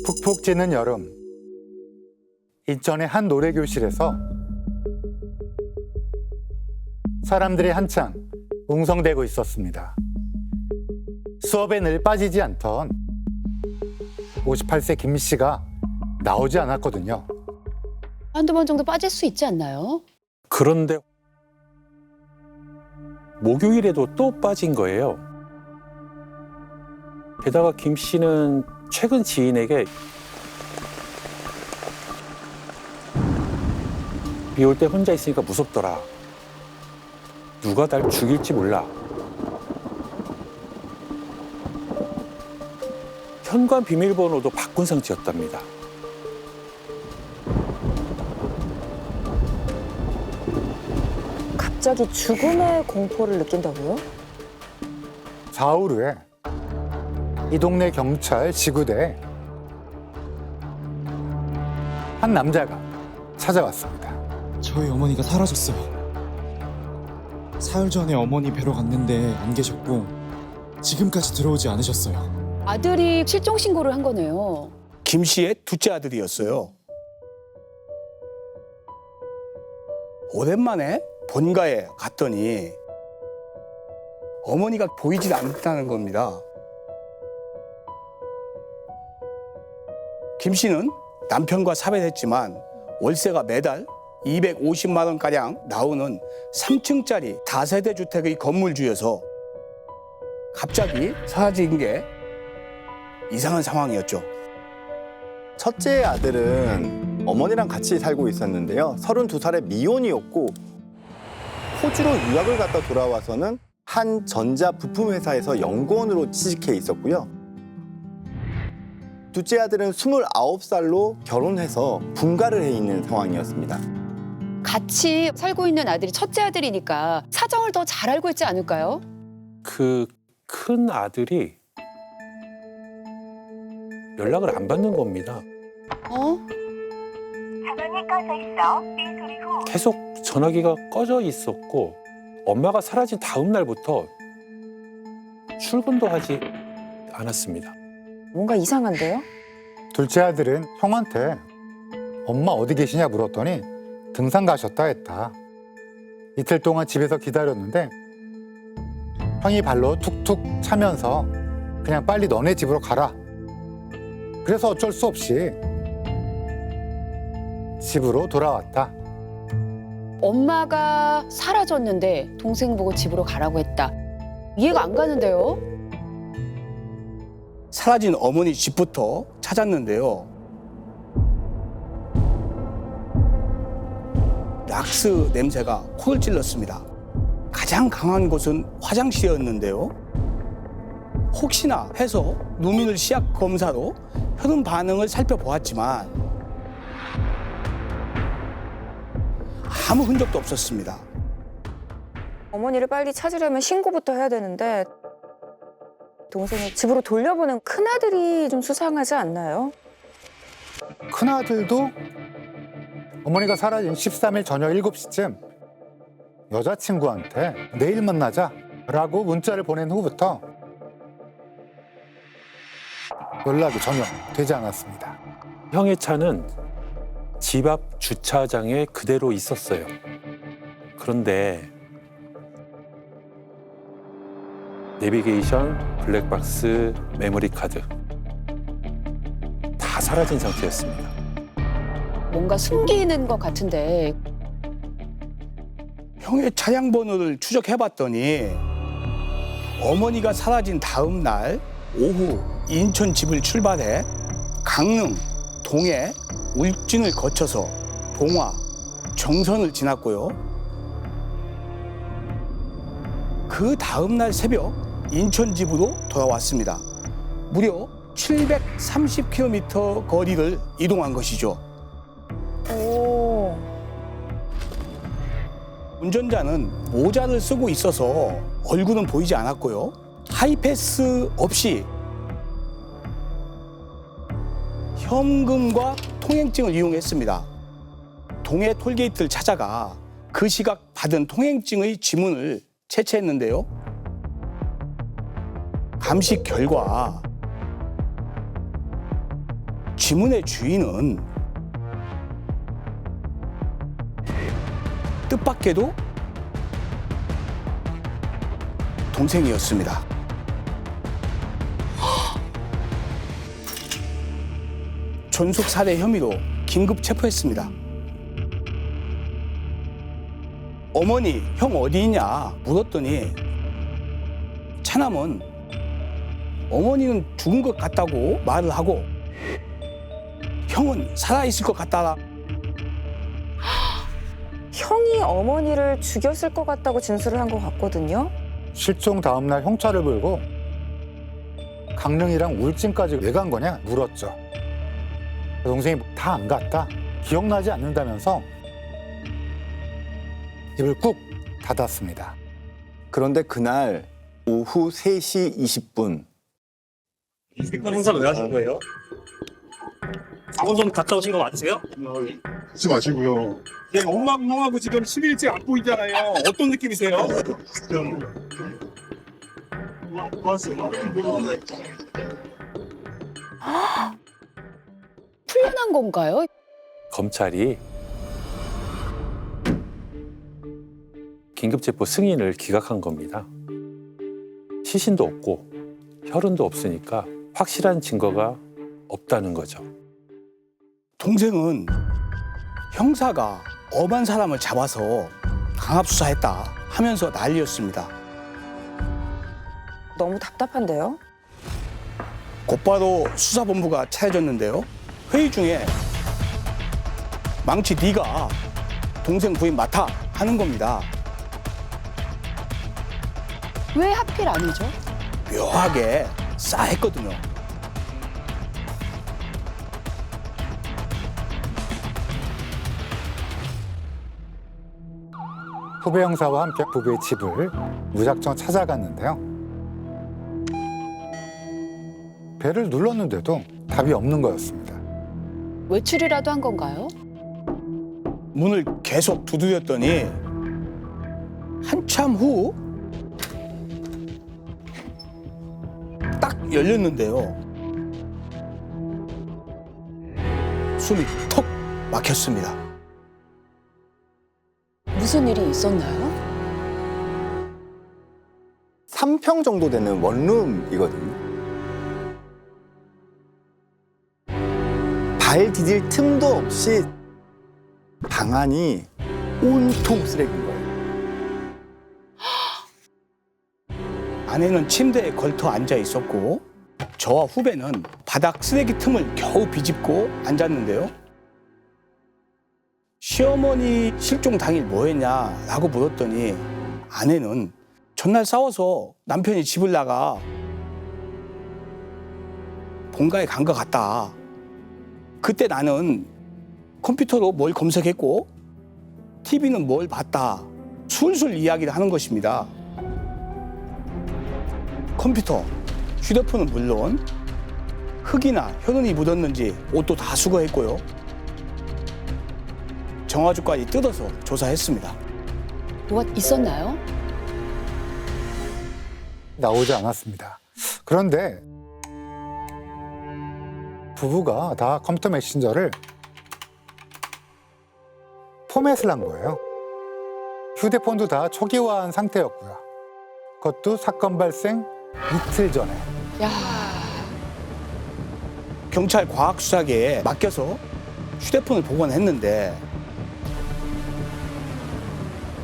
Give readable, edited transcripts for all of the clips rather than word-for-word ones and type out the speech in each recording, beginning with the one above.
푹푹 찌는 여름, 인천의 한 노래교실에서 사람들이 한창 웅성대고 있었습니다. 수업에 늘 빠지지 않던 58세 김 씨가 나오지 않았거든요. 한두 번 정도 빠질 수 있지 않나요? 그런데 목요일에도 또 빠진 거예요. 게다가 김 씨는 최근 지인에게 비 올 때 혼자 있으니까 무섭더라. 누가 날 죽일지 몰라. 현관 비밀번호도 바꾼 상태였답니다. 갑자기 죽음의 공포를 느낀다고요? 사흘 후에 이 동네 경찰 지구대에 한 남자가 찾아왔습니다. 저희 어머니가 사라졌어요. 사흘 전에 어머니 뵈러 갔는데 안 계셨고 지금까지 들어오지 않으셨어요. 아들이 실종 신고를 한 거네요. 김 씨의 둘째 아들이었어요. 오랜만에 본가에 갔더니 어머니가 보이질 않다는 겁니다. 김 씨는 남편과 사별했지만 월세가 매달 250만 원가량 나오는 3층짜리 다세대 주택의 건물주여서 갑자기 사라진 게 이상한 상황이었죠. 첫째 아들은 어머니랑 같이 살고 있었는데요. 32살의 미혼이었고 호주로 유학을 갔다 돌아와서는 한 전자 부품 회사에서 연구원으로 취직해 있었고요. 둘째 아들은 29살로 결혼해서 분가를 해 있는 상황이었습니다. 같이 살고 있는 아들이 첫째 아들이니까 사정을 더 잘 알고 있지 않을까요? 그 큰 아들이 연락을 안 받는 겁니다. 어? 전원이 꺼져 있어. 삐 소리 후 계속 전화기가 꺼져 있었고 엄마가 사라진 다음 날부터 출근도 하지 않았습니다. 뭔가 이상한데요? 둘째 아들은 형한테 엄마 어디 계시냐 물었더니 등산 가셨다 했다. 이틀 동안 집에서 기다렸는데 형이 발로 툭툭 차면서 그냥 빨리 너네 집으로 가라. 그래서 어쩔 수 없이 집으로 돌아왔다. 엄마가 사라졌는데 동생 보고 집으로 가라고 했다. 이해가 안 가는데요? 사라진 어머니 집부터 찾았는데요. 락스 냄새가 코를 찔렀습니다. 가장 강한 곳은 화장실이었는데요. 혹시나 해서 누민을 시약 검사로 혈흔 반응을 살펴보았지만 아무 흔적도 없었습니다. 어머니를 빨리 찾으려면 신고부터 해야 되는데 동생이 집으로 돌려보낸 큰아들이 좀 수상하지 않나요? 큰아들도 어머니가 사라진 13일 저녁 7시쯤 여자친구한테 내일 만나자 라고 문자를 보낸 후부터 연락이 전혀 되지 않았습니다. 형의 차는 집 앞 주차장에 그대로 있었어요. 그런데 내비게이션, 블랙박스, 메모리 카드 다 사라진 상태였습니다. 뭔가 숨기는 것 같은데 형의 차량 번호를 추적해봤더니 어머니가 사라진 다음 날 오후 인천 집을 출발해 강릉, 동해, 울진을 거쳐서 봉화, 정선을 지났고요. 그 다음 날 새벽 인천 집으로 돌아왔습니다. 무려 730km 거리를 이동한 것이죠. 오. 운전자는 모자를 쓰고 있어서 얼굴은 보이지 않았고요. 하이패스 없이 현금과 통행증을 이용했습니다. 동해 톨게이트를 찾아가 그 시각 받은 통행증의 지문을 채취했는데요. 감식 결과 지문의 주인은 뜻밖에도 동생이었습니다. 존속 살해 혐의로 긴급 체포했습니다. 어머니, 형 어디 있냐 물었더니 차남은 어머니는 죽은 것 같다고 말을 하고 형은 살아있을 것 같다. 형이 어머니를 죽였을 것 같다고 진술을 한 것 같거든요. 실종 다음 날 형차를 몰고 강릉이랑 울진까지 왜 간 거냐 물었죠. 동생이 다 안 갔다, 기억나지 않는다면서 입을 꾹 닫았습니다. 그런데 그날 오후 3시 20분 이건 행사 왜 하신 거예요? 강원도는 갔다 오신 거 맞으세요? 하지 마시고요. 네, 엄마하고 형하고 지금 10일째 안 보이잖아요. 어떤 느낌이세요? 풀려난 건가요? 검찰이 긴급체포 승인을 기각한 겁니다. 시신도 없고 혈흔도 없으니까 확실한 증거가 없다는 거죠. 동생은 형사가 엄한 사람을 잡아서 강압수사했다 하면서 난리였습니다. 너무 답답한데요? 곧바로 수사본부가 차려졌는데요. 회의 중에 망치 네가 동생 부인 맡아 하는 겁니다. 왜 하필 아니죠? 묘하게 싸했거든요. 후배 형사와 함께 부부의 집을 무작정 찾아갔는데요. 배를 눌렀는데도 답이 없는 거였습니다. 외출이라도 한 건가요? 문을 계속 두드렸더니 한참 후 딱 열렸는데요. 숨이 턱 막혔습니다. 무슨 일이 있었나요? 3평 정도 되는 원룸이거든요. 발 디딜 틈도 없이 방안이 온통 쓰레기인 거예요. 아내는 침대에 걸터 앉아 있었고 저와 후배는 바닥 쓰레기 틈을 겨우 비집고 앉았는데요. 시어머니 실종 당일 뭐 했냐라고 물었더니 아내는 전날 싸워서 남편이 집을 나가 본가에 간 것 같다. 그때 나는 컴퓨터로 뭘 검색했고 TV는 뭘 봤다. 술술 이야기를 하는 것입니다. 컴퓨터, 휴대폰은 물론 흙이나 혈흔이 묻었는지 옷도 다 수거했고요. 정화조까지 뜯어서 조사했습니다. 뭐가 있었나요? 나오지 않았습니다. 그런데 부부가 다 컴퓨터 메신저를 포맷을 한 거예요. 휴대폰도 다 초기화한 상태였고요. 그것도 사건 발생 이틀 전에. 야, 경찰 과학수사계에 맡겨서 휴대폰을 복원했는데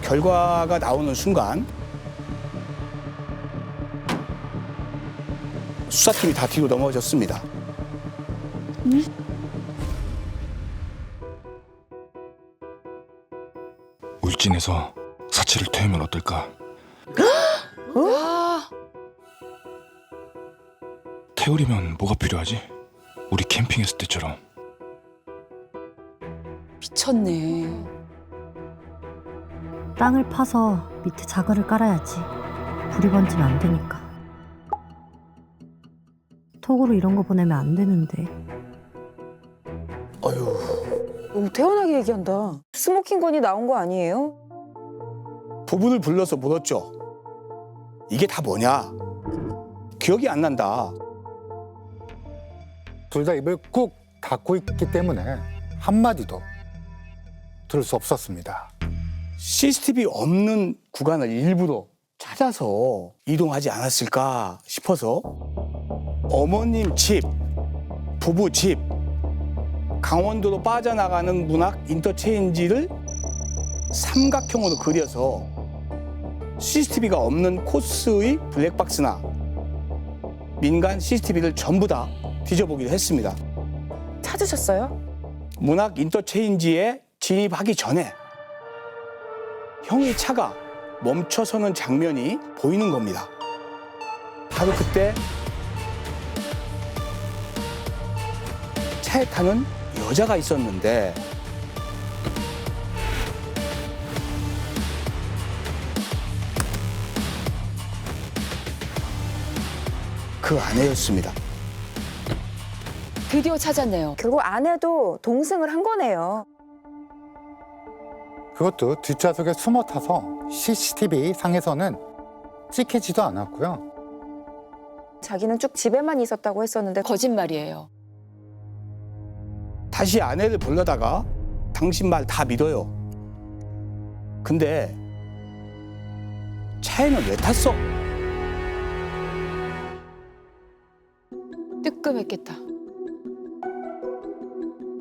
결과가 나오는 순간 수사팀이 다 뒤로 넘어졌습니다. 울진에서 사체를 태우면 어떨까? 야, 태우려면 뭐가 필요하지? 우리 캠핑했을 때처럼. 미쳤네. 땅을 파서 밑에 자갈을 깔아야지. 불이 번지면 안 되니까. 톡으로 이런 거 보내면 안 되는데. 너무 태연하게 얘기한다. 스모킹건이 나온 거 아니에요? 부부를 불러서 물었죠. 이게 다 뭐냐? 기억이 안 난다. 둘 다 입을 꾹 닫고 있기 때문에 한마디도 들을 수 없었습니다. CCTV 없는 구간을 일부러 찾아서 이동하지 않았을까 싶어서 어머님 집, 부부 집, 강원도로 빠져나가는 문학 인터체인지를 삼각형으로 그려서 CCTV가 없는 코스의 블랙박스나 민간 CCTV를 전부 다 뒤져보기로 했습니다. 찾으셨어요? 문학 인터체인지에 진입하기 전에 형의 차가 멈춰서는 장면이 보이는 겁니다. 바로 그때 차에 타는 여자가 있었는데 그 아내였습니다. 드디어 찾았네요. 결국 아내도 동승을 한 거네요. 그것도 뒷좌석에 숨어 타서 CCTV 상에서는 찍히지도 않았고요. 자기는 쭉 집에만 있었다고 했었는데 거짓말이에요. 다시 아내를 불러다가 당신 말 다 믿어요. 근데 차에는 왜 탔어? 뜨끔했겠다.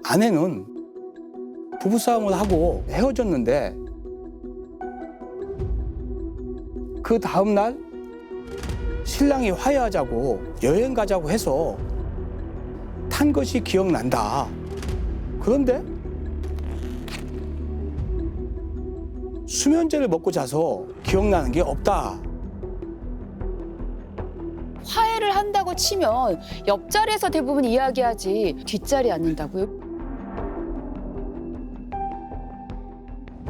아내는 부부싸움을 하고 헤어졌는데 그 다음날 신랑이 화해하자고 여행 가자고 해서 탄 것이 기억난다. 그런데 수면제를 먹고 자서 기억나는 게 없다. 화해를 한다고 치면 옆자리에서 대부분 이야기하지 뒷자리에 앉는다고요?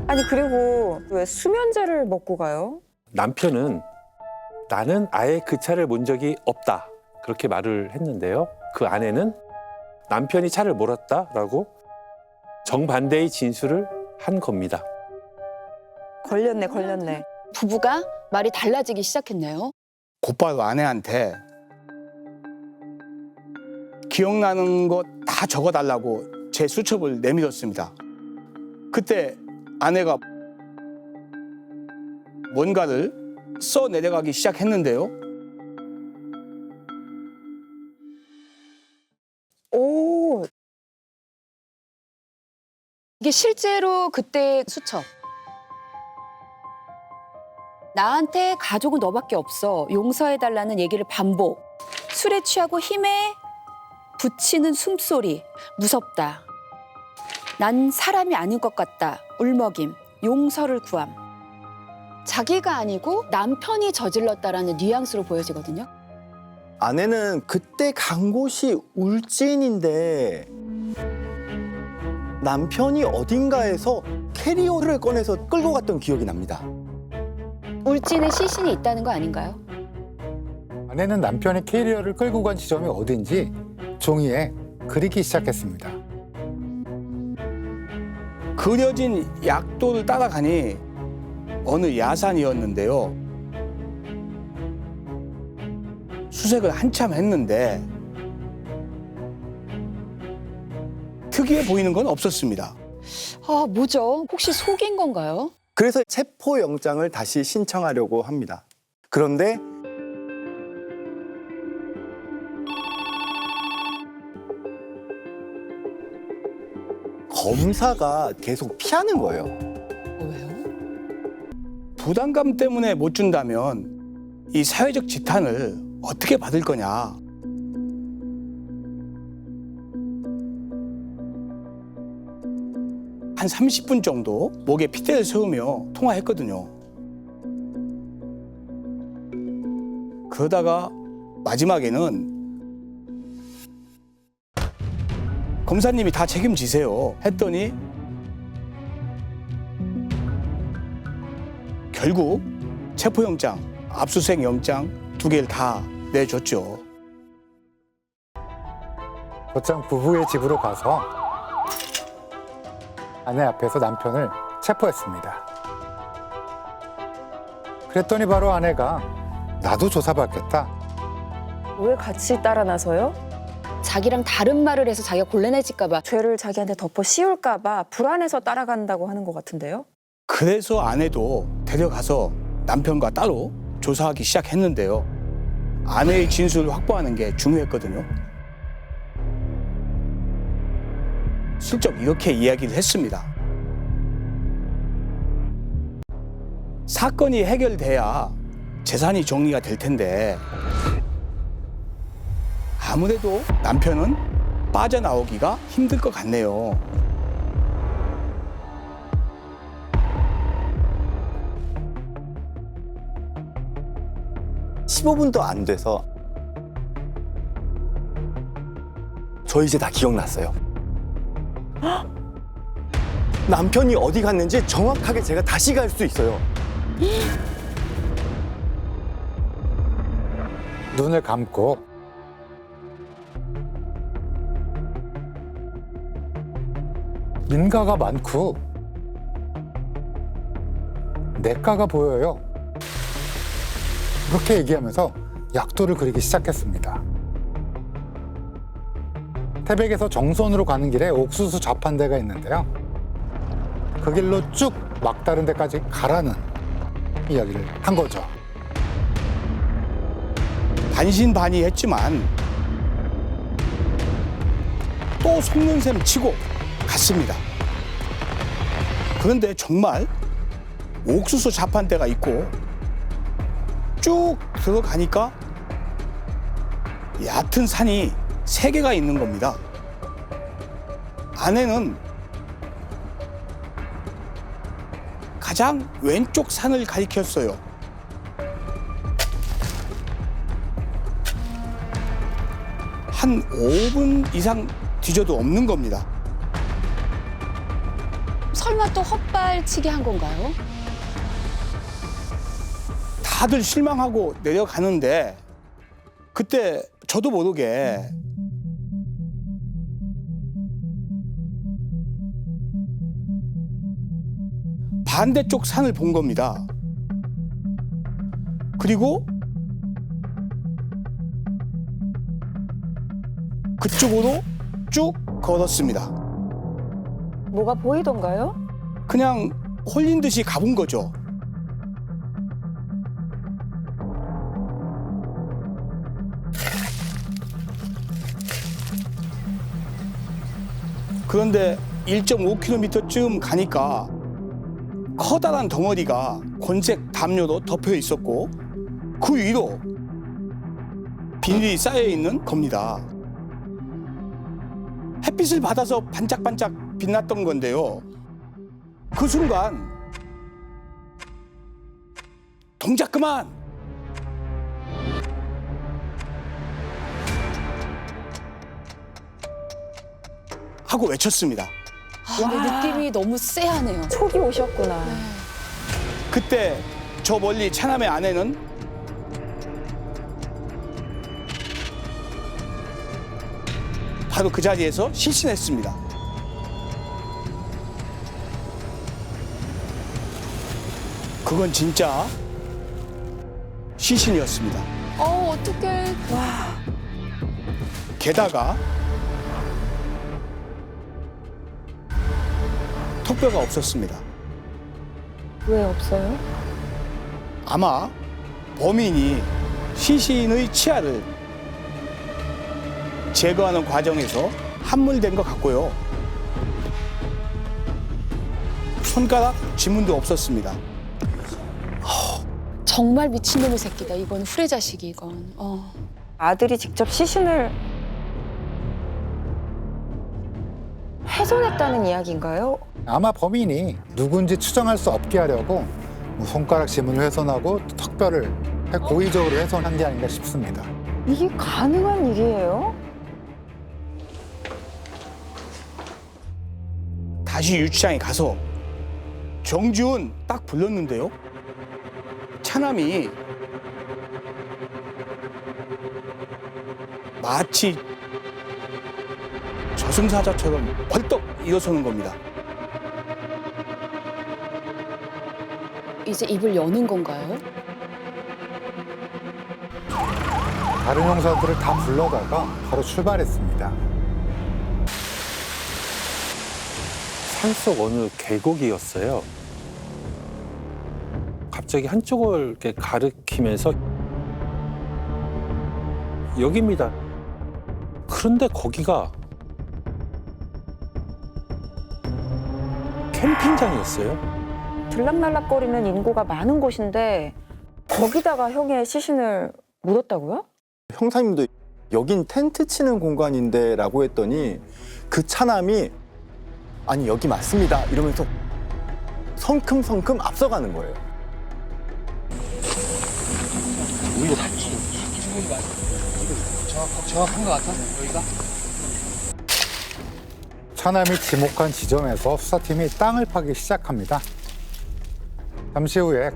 아니 그리고 왜 수면제를 먹고 가요? 남편은 나는 아예 그 차를 몬 적이 없다. 그렇게 말을 했는데요. 그 아내는 남편이 차를 몰았다라고 정반대의 진술을 한 겁니다. 걸렸네. 부부가 말이 달라지기 시작했네요. 곧바로 아내한테 기억나는 것 다 적어달라고 제 수첩을 내밀었습니다. 그때 아내가 뭔가를 써내려가기 시작했는데요. 오, 이게 실제로 그때 수첩. 나한테 가족은 너밖에 없어. 용서해달라는 얘기를 반복. 술에 취하고 힘에 붙이는 숨소리. 무섭다. 난 사람이 아닌 것 같다. 울먹임. 용서를 구함. 자기가 아니고 남편이 저질렀다라는 뉘앙스로 보여지거든요. 아내는 그때 간 곳이 울진인데 남편이 어딘가에서 캐리어를 꺼내서 끌고 갔던 기억이 납니다. 울진에 시신이 있다는 거 아닌가요? 아내는 남편의 캐리어를 끌고 간 지점이 어딘지 종이에 그리기 시작했습니다. 그려진 약도를 따라가니 어느 야산이었는데요. 수색을 한참 했는데 특이해 보이는 건 없었습니다. 아, 뭐죠? 혹시 속인 건가요? 그래서 체포영장을 다시 신청하려고 합니다. 그런데 검사가 계속 피하는 거예요. 왜요? 부담감 때문에 못 준다면 이 사회적 지탄을 어떻게 받을 거냐. 한 30분 정도 목에 핏대를 세우며 통화했거든요. 그러다가 마지막에는 검사님이 다 책임지세요 했더니 결국 체포영장, 압수수색 영장 2개를 다 내줬죠. 곧장 부부의 집으로 가서 아내 앞에서 남편을 체포했습니다. 그랬더니 바로 아내가 나도 조사받겠다. 왜 같이 따라 나서요? 자기랑 다른 말을 해서 자기가 곤란해질까 봐. 죄를 자기한테 덮어 씌울까 봐 불안해서 따라간다고 하는 것 같은데요. 그래서 아내도 데려가서 남편과 따로 조사하기 시작했는데요. 아내의 진술을 확보하는 게 중요했거든요. 슬쩍 이렇게 이야기를 했습니다. 사건이 해결돼야 재산이 정리가 될 텐데 아무래도 남편은 빠져나오기가 힘들 것 같네요. (15분도) 안 돼서 저 이제 다 기억났어요. 남편이 어디 갔는지 정확하게 제가 다시 갈 수 있어요. 눈을 감고 민가가 많고 내가가 보여요. 그렇게 얘기하면서 약도를 그리기 시작했습니다. 태백에서 정선으로 가는 길에 옥수수 좌판대가 있는데요. 그 길로 쭉 막다른 데까지 가라는 이야기를 한 거죠. 반신반의했지만 또 속는 셈 치고 갔습니다. 그런데 정말 옥수수 자판대가 있고 쭉 들어가니까 얕은 산이 3개가 있는 겁니다. 아내는 가장 왼쪽 산을 가리켰어요. 한 5분 이상 뒤져도 없는 겁니다. 설마 또 헛발치기 한 건가요? 다들 실망하고 내려가는데 그때 저도 모르게 반대쪽 산을 본 겁니다. 그리고 그쪽으로 쭉 걸었습니다. 뭐가 보이던가요? 그냥 홀린 듯이 가본 거죠. 그런데 1.5km쯤 가니까 커다란 덩어리가 권색 담요로 덮여 있었고 그 위로 비닐이 쌓여 있는 겁니다. 햇빛을 받아서 반짝반짝 빛났던 건데요. 그 순간 동작 그만! 하고 외쳤습니다. 근데 느낌이 너무 쎄하네요. 촉이 오셨구나. 그때 저 멀리 차남의 아내는 바로 그 자리에서 실신했습니다. 그건 진짜 시신이었습니다. 어떡해. 게다가 턱뼈가 없었습니다. 왜 없어요? 아마 범인이 시신의 치아를 제거하는 과정에서 함몰된 것 같고요. 손가락 지문도 없었습니다. 정말 미친놈의 새끼다. 이건 후레자식이 이건. 아들이 직접 시신을 훼손했다는 이야기인가요? 아마 범인이 누군지 추정할 수 없게 하려고 뭐 손가락 지문을 훼손하고 턱뼈를 고의적으로 훼손한 게 아닌가 싶습니다. 이게 가능한 일이에요? 다시 유치장에 가서 정지훈 딱 불렀는데요. 차남이 마치 저승사자처럼 벌떡 일어서는 겁니다. 이제 입을 여는 건가요? 다른 형사들을 다 불러다가 바로 출발했습니다. 산속 어느 계곡이었어요. 갑자기 한쪽을 이렇게 가리키면서 여기입니다. 그런데 거기가 캠핑장이었어요. 들락날락거리는 인구가 많은 곳인데 거기다가 형의 시신을 묻었다고요? 형사님도 여긴 텐트 치는 공간인데 라고 했더니 그 차남이 아니 여기 맞습니다 이러면서 성큼성큼 앞서가는 거예요. 정확한 것 같아, 여기가? 차남이 지목한 지점에서 수사팀이 땅을 파기 시작합니다. 잠시 후에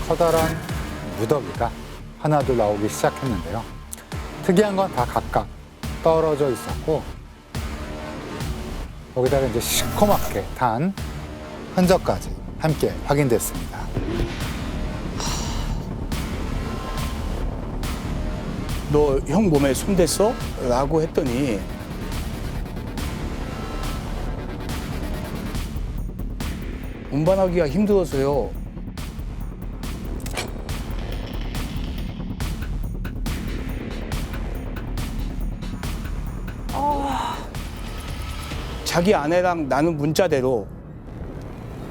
커다란 무더기가 하나둘 나오기 시작했는데요. 특이한 건 다 각각 떨어져 있었고 거기다가 이제 시커멓게 탄 흔적까지 함께 확인됐습니다. 너 형 몸에 손댔어? 라고 했더니 운반하기가 힘들어서요. 자기 아내랑 나눈 문자대로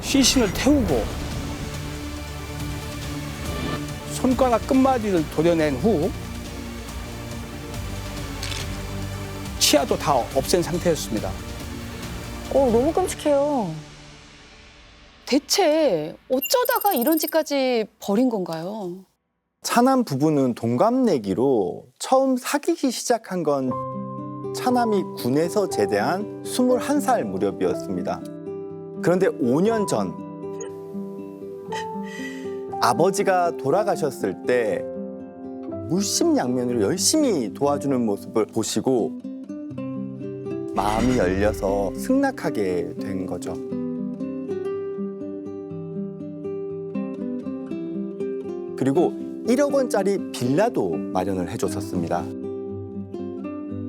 시신을 태우고 손가락 끝마디를 도려낸 후 치아도 다 없앤 상태였습니다. 너무 끔찍해요. 대체 어쩌다가 이런 짓까지 벌인 건가요? 차남 부부는 동갑내기로 처음 사귀기 시작한 건 차남이 군에서 제대한 21살 무렵이었습니다. 그런데 5년 전 아버지가 돌아가셨을 때 물심양면으로 열심히 도와주는 모습을 보시고 마음이 열려서 승낙하게 된 거죠. 그리고 1억 원짜리 빌라도 마련을 해줬었습니다.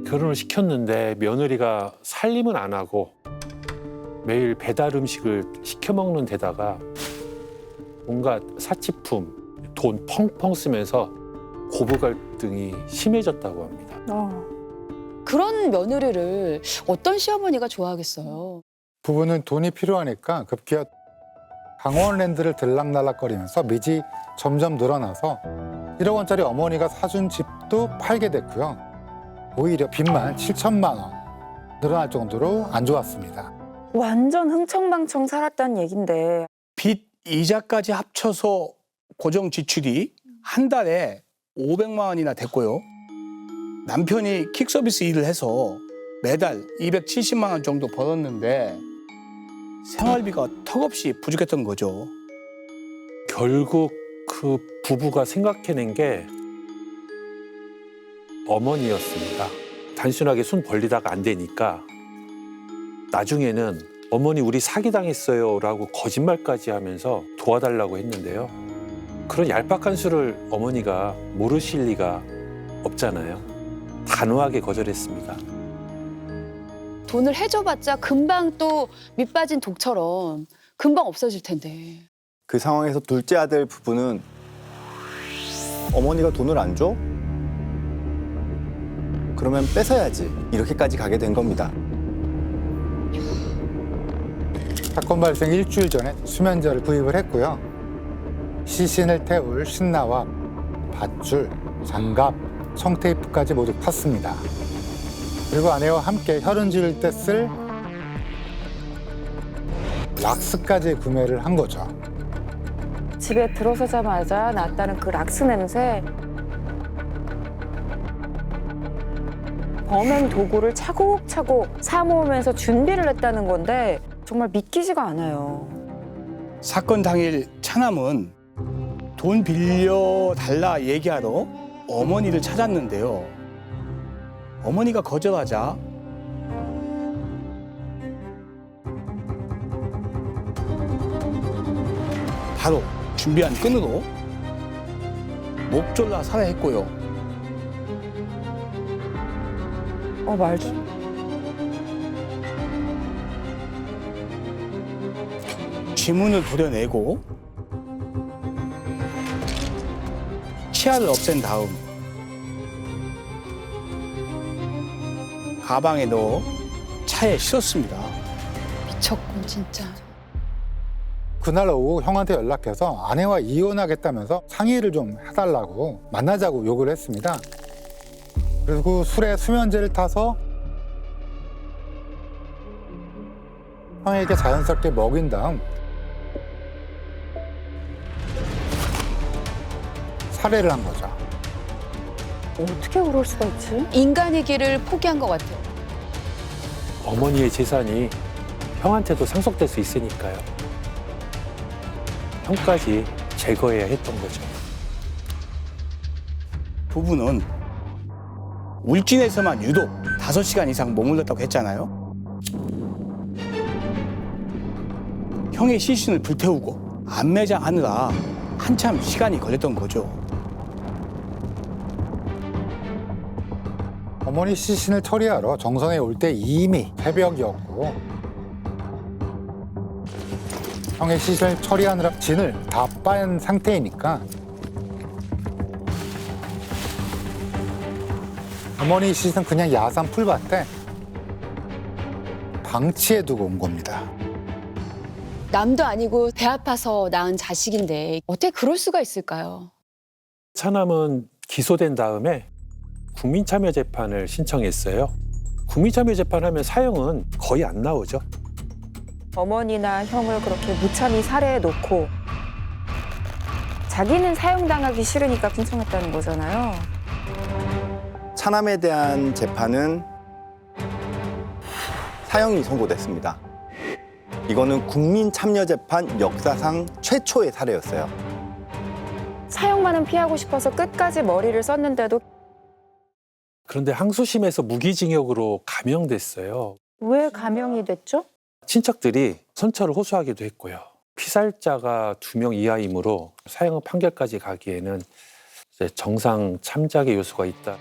결혼을 시켰는데 며느리가 살림은 안 하고 매일 배달 음식을 시켜 먹는 데다가 온갖 사치품, 돈 펑펑 쓰면서 고부 갈등이 심해졌다고 합니다. 그런 며느리를 어떤 시어머니가 좋아하겠어요? 부부는 돈이 필요하니까 급기야 강원랜드를 들락날락거리면서 빚이 점점 늘어나서 1억 원짜리 어머니가 사준 집도 팔게 됐고요. 오히려 빚만 7천만 원 늘어날 정도로 안 좋았습니다. 완전 흥청망청 살았다는 얘긴데 빚 이자까지 합쳐서 고정 지출이 한 달에 500만 원이나 됐고요. 남편이 킥서비스 일을 해서 매달 270만 원 정도 벌었는데 생활비가 턱없이 부족했던 거죠. 결국 그 부부가 생각해낸 게 어머니였습니다. 단순하게 손 벌리다가 안 되니까 나중에는 어머니 우리 사기당했어요 라고 거짓말까지 하면서 도와달라고 했는데요. 그런 얄팍한 수를 어머니가 모르실 리가 없잖아요. 단호하게 거절했습니다. 돈을 해줘봤자 금방 또 밑빠진 독처럼 금방 없어질 텐데. 그 상황에서 둘째 아들 부부는 어머니가 돈을 안 줘? 그러면 뺏어야지. 이렇게까지 가게 된 겁니다. 사건 발생 일주일 전에 수면제를 구입을 했고요. 시신을 태울 신나와 밧줄, 장갑, 청테이프까지 모두 탔습니다. 그리고 아내와 함께 혈흔 지을 때 쓸 락스까지 구매를 한 거죠. 집에 들어서자마자 났다는 그 락스 냄새. 범행 도구를 차곡차곡 사모으면서 준비를 했다는 건데 정말 믿기지가 않아요. 사건 당일 차남은 돈 빌려달라 얘기하러 어머니를 찾았는데요. 어머니가 거절하자 바로 준비한 끈으로 목 졸라 살해했고요. 말도. 지문을 도려내고 치아를 없앤 다음 가방에 넣어 차에 실었습니다. 미쳤군 진짜. 그날 오후 형한테 연락해서 아내와 이혼하겠다면서 상의를 좀 해달라고 만나자고 요구를 했습니다. 그리고 술에 수면제를 타서 형에게 자연스럽게 먹인 다음 살해를 한 거죠. 어떻게 그럴 수가 있지? 인간의 길을 포기한 것 같아요. 어머니의 재산이 형한테도 상속될 수 있으니까요. 형까지 제거해야 했던 거죠. 부부는 울진에서만 유독 5시간 이상 머물렀다고 했잖아요. 형의 시신을 불태우고 안매장하느라 한참 시간이 걸렸던 거죠. 어머니 시신을 처리하러 정선에 올 때 이미 새벽이었고 형의 시신을 처리하느라 진을 다 빤 상태이니까 어머니 시신은 그냥 야산 풀밭에 방치해 두고 온 겁니다. 남도 아니고 배 아파서 낳은 자식인데 어떻게 그럴 수가 있을까요? 차남은 기소된 다음에 국민참여재판을 신청했어요. 국민참여재판하면 사형은 거의 안 나오죠. 어머니나 형을 그렇게 무참히 살해해놓고 자기는 사형당하기 싫으니까 신청했다는 거잖아요. 차남에 대한 재판은 사형이 선고됐습니다. 이거는 국민참여재판 역사상 최초의 사례였어요. 사형만은 피하고 싶어서 끝까지 머리를 썼는데도 그런데 항소심에서 무기징역으로 감형됐어요. 왜 감형이 됐죠? 친척들이 선처를 호소하기도 했고요. 피살자가 2명 이하이므로 사형 판결까지 가기에는 이제 정상 참작의 요소가 있다.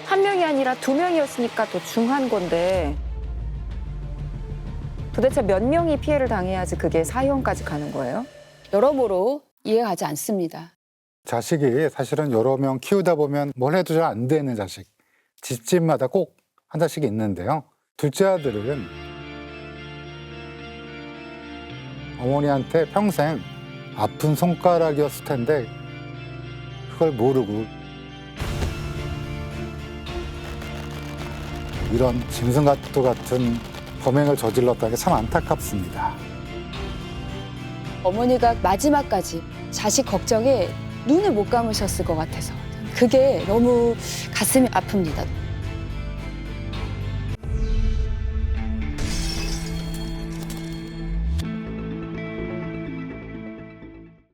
한 명이 아니라 2명이었으니까 더 중한 건데 도대체 몇 명이 피해를 당해야지 그게 사형까지 가는 거예요? 여러모로 이해가 가지 않습니다. 자식이 사실은 여러 명 키우다 보면 뭘 해도 잘 안 되는 자식. 집집마다 꼭 한 자식이 있는데요. 둘째 아들은 어머니한테 평생 아픈 손가락이었을 텐데 그걸 모르고 이런 짐승과도 같은 범행을 저질렀다는 게 참 안타깝습니다. 어머니가 마지막까지 자식 걱정에 눈을 못 감으셨을 것 같아서 그게 너무 가슴이 아픕니다.